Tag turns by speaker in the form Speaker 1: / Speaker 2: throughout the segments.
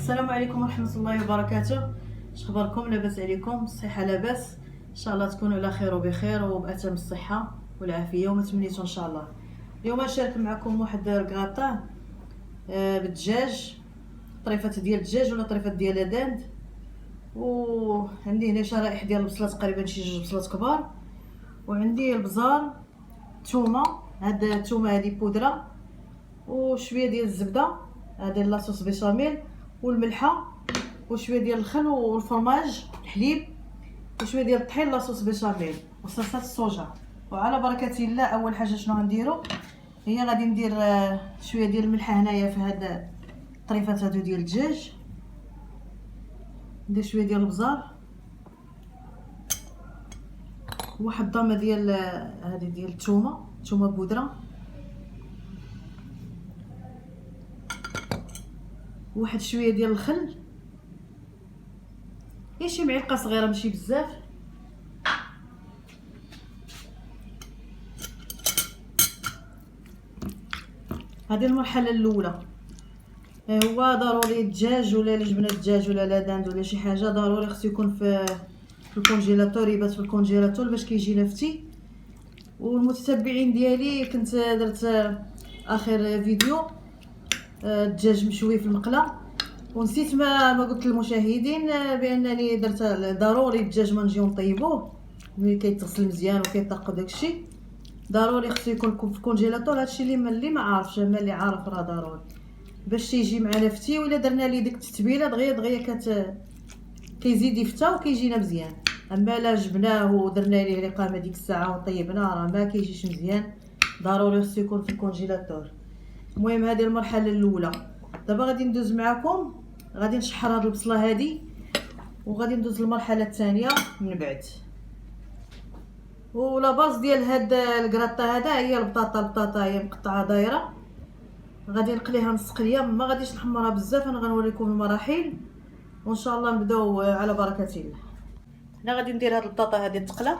Speaker 1: السلام عليكم ورحمه الله وبركاته. اخباركم؟ لاباس عليكم؟ الصحه لاباس؟ ان شاء الله تكونوا على خير وبخير وباتم الصحه والعافيه وما تمنيتو ان شاء الله. اليوم نشارك معكم واحد الكراطاه بالدجاج، طريفات ديال الدجاج ولا طريفات ديال الدند. وعندي هنا شرائح ديال البصله، تقريبا شي 2 بصلات كبار، وعندي البزار، الثومه، هاد الثومه هذه بودره، وشويه ديال الزبده، هذا لاصوص بيشاميل، والملحه، وشويه ديال الخل والفرماج الحليب، وشويه ديال الطحين لاصوص بيشاميل، وصلصه الصوجا. وعلى بركه الله اول حاجه شنو غنديروا هي غادي ندير شويه ديال الملحه هنايا في هاد الطريفات هادو ديال الدجاج، ندير شويه ديال البزار، واحد الضامه ديال هذه ديال الثومه بودره، واحد شويه ديال الخل، غير شي معلقه صغيره ماشي بزاف، هذه المرحله الاولى. هو ضروري الدجاج ولا جبنه الدجاج ولا لا داند ولا شي حاجه ضروري خصو يكون في الكونجيلاتور، يبات في الكونجيلاتور باش كيجي نفتي. والمتتبعين ديالي كنت درت اخر فيديو الدجاج مشوي في المقله، ونسيت ما قلت للمشاهدين بانني درت ضروري الدجاج ما نجيو نطيبوه ملي كيتغسل مزيان وكيطق داكشي، ضروري خصو يكون في الكونجيلاتور. هادشي اللي ما عارفش، اما اللي عارف راه ضروري باش تيجي معنا فتي. ولا درنا ليه ديك التتبيله دغيا كيزيد يفتا وكيجينا مزيان. اما لا جبناه ودرنا ليه رقامه ديك الساعه وطيبناه راه ما كيجيش مزيان، ضروري خصو يكون في الكونجيلاتور. المهم هذه المرحله الاولى. دابا غادي ندوز معكم، غادي نشحر هاد البصله هذه وغادي ندوز للمرحله الثانيه من بعد. ولا باز ديال هاد الكراطه هذا هي البطاطا هي مقطعه دايره، غادي نقليها نص قليه، ما غاديش نحمرها بزاف، انا غنوريكم المراحل وان شاء الله نبداو على بركه الله. هنا غادي ندير هاد البطاطا هذه تقلى،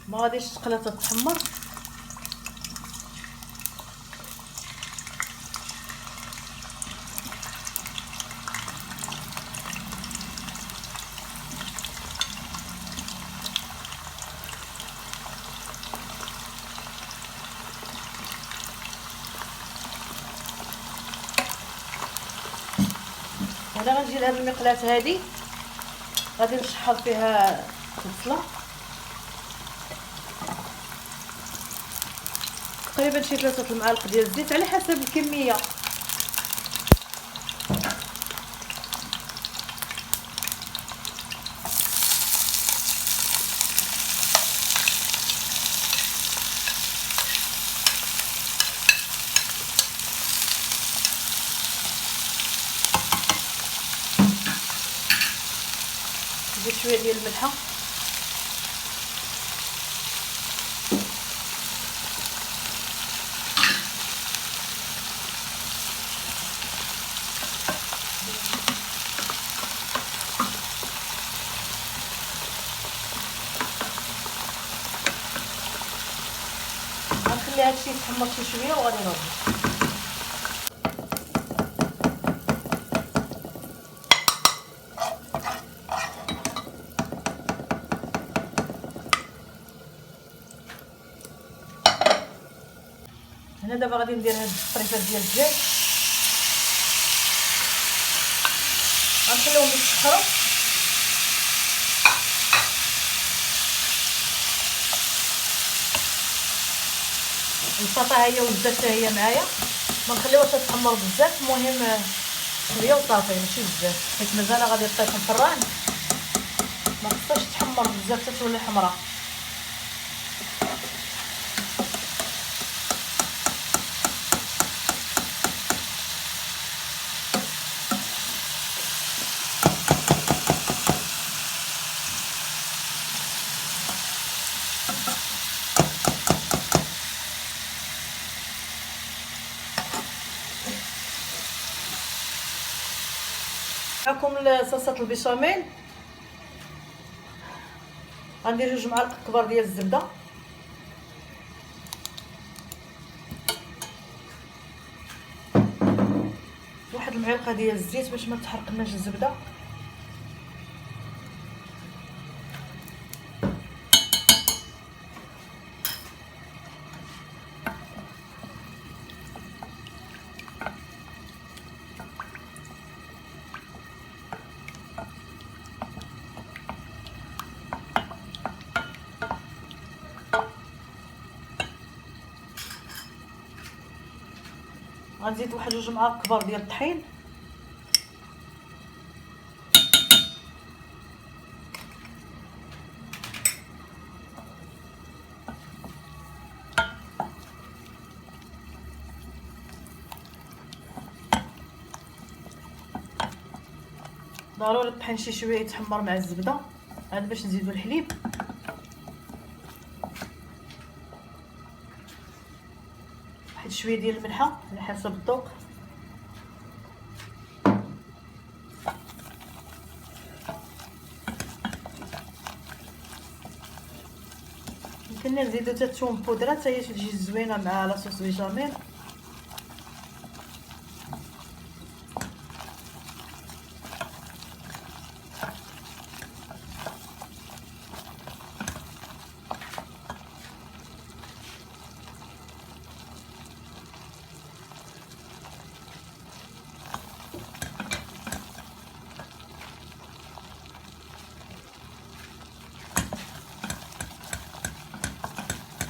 Speaker 1: ما غاديش تقلى تتحمر. هنا غنجي لهاد المقلاة هذه غادي نشحر فيها البصله، تقريبا شي 3 المعالق ديال الزيت على حسب الكميه. نزيد شويه ديال الملحه، غنخلي هادشي يتحمر شي شويه وغادي نرجع. هنا دابا غادي ندير هاد الطريفات ديال الدجاج، غنخليهم يتسخروا. البطاطا هي وزات حتى هي معايا، ما نخليوهاش تتحمر بزاف، المهم شويه وصافي ماشي بزاف، حيت مازال غادي طيب في الفران، ما خصهاش تحمر بزاف حتى تولي حمراء. معكم صلصه البيشاميل، غندير 2 معالق كبار ديال الزبده، واحد المعلقه ديال الزيت باش ما تحرقناش الزبده. غنزيد واحد 2 معالق كبار ديال الطحين، ضروري الطحين شي شويه يتحمر مع الزبده عاد باش نزيدو الحليب. واحد شويه ديال الملحه على حسب الذوق. يمكن نزيدو حتى الثوم بودره حتى هي تجي زوينه مع لاصوص بيشاميل.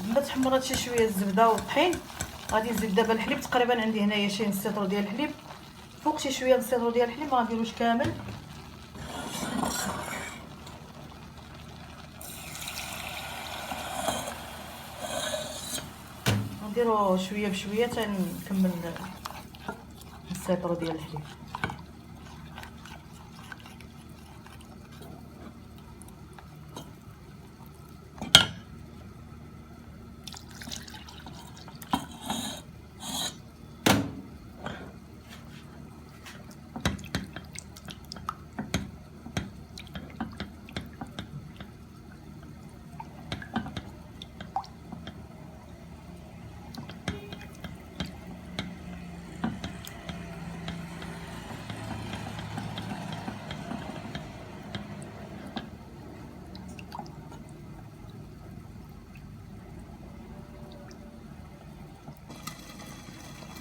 Speaker 1: ملي تحمرات شي شويه الزبده والطحين غادي نزيد دابا الحليب. تقريبا عندي هنايا شي نص لتر ديال الحليب، فوق شي شويه نص لتر ديال الحليب، ما غنديروش كامل. نديرو شويه بشويه حتى نكمل نص لتر ديال الحليب.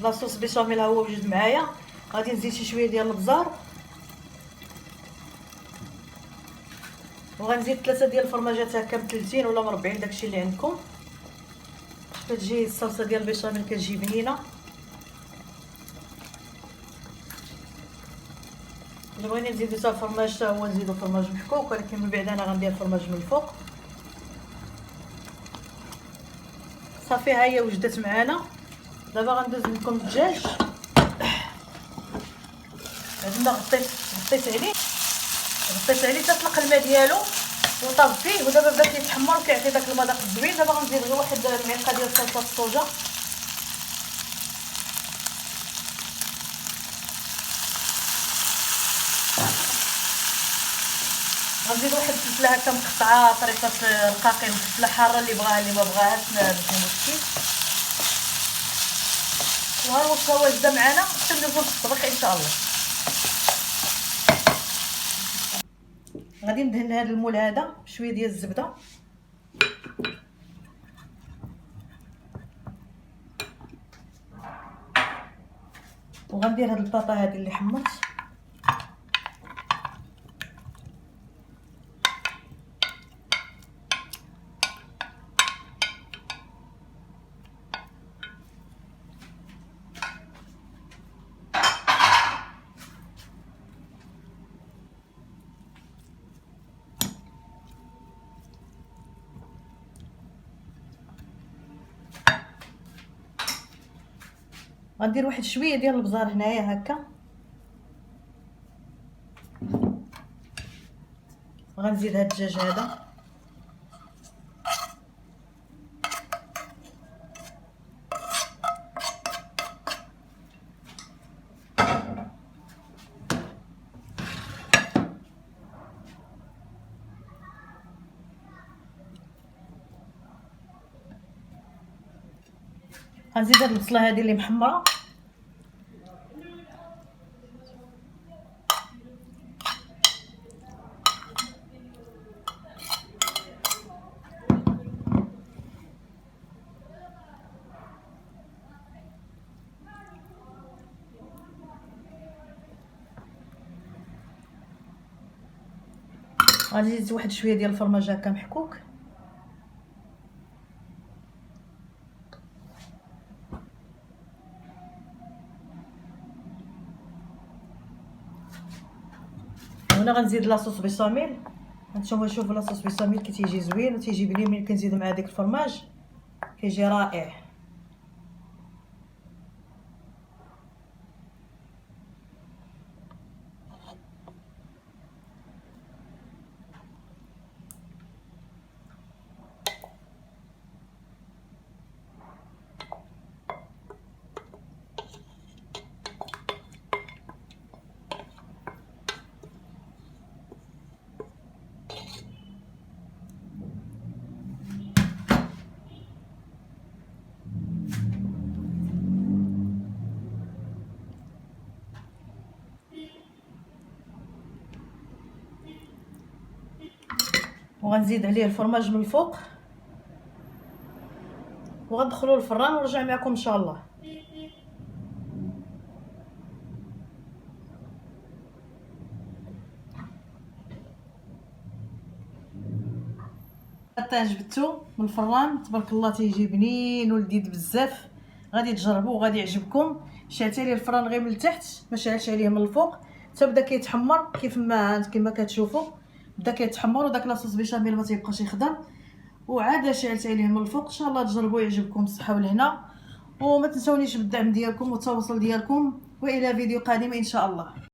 Speaker 1: لاصوص بيشاميل ها هو وجد معايا. غادي نزيد شي شويه ديال البزار، وغنزيد 3 ديال الفرماجات هكا مثلثين ولا مربعين داكشي اللي عندكم. كتجي الصلصه ديال البيشاميل كتجي بنينه. الا بغينا نزيدو حتى الفرماج حتى هو نزيدو فرماج محكوك، ولكن من بعد انا غندير الفرماج من الفوق. صافي ها هي وجدت معانا. دابا غندوز لكم الدجاج. عندنا غطيت عليه تطلق الماء ديالو وطاب فيه، ودابا بدا كيتحمر وكيعطي داك المذاق الزوين. دابا غنزيد غير واحد المعلقه ديال صلصه الصوجا، غنزيد واحد الفلفله هكا مقطعه طريقه رقاقين، الفلفله حاره اللي بغاها اللي ما بغاهاش ماشي مشكل. وها واش هو جدا معانا حتى ندوزو للطبخ ان شاء الله. غادي ندهن هذا المول هذا بشويه ديال الزبده، وغندير هاد البطاطا هذه اللي حمرت. غندير واحد شويه ديال البزار هنايا هكا. غنزيد هاد الدجاج هذا، غنزيد هاد البصله هذه اللي محمره، غادي نزيد واحد شويه ديال الفرماج هكا محكوك. هنا غنزيد لاصوص بيشاميل. هانتوما شوفوا لاصوص بيشاميل كي تيجي زوين وتيجي بنين ملي كنزيدو مع ديك الفرماج كيجي رائع. وغنزيد عليه الفرماج من الفوق وغندخلو للفران ونرجع معكم ان شاء الله. حتى جبدتو من الفران تبارك الله تيجي بنين ولذيذ بزاف. غادي تجربوه وغادي يعجبكم. شعلت عليه الفران غير من التحت ما شعلتش عليه من الفوق حتى بدا كيتحمر كما كتشوفوا بدا كيتحمر وداك لاصوص بيشاميل ما تيبقاش يخدم. وعاد شعلت عليه من الفوق. ان شاء الله تجربوه يعجبكم بالصحه والهنا وما تنسونيش بالدعم ديالكم والتواصل ديالكم والى فيديو قادم ان شاء الله.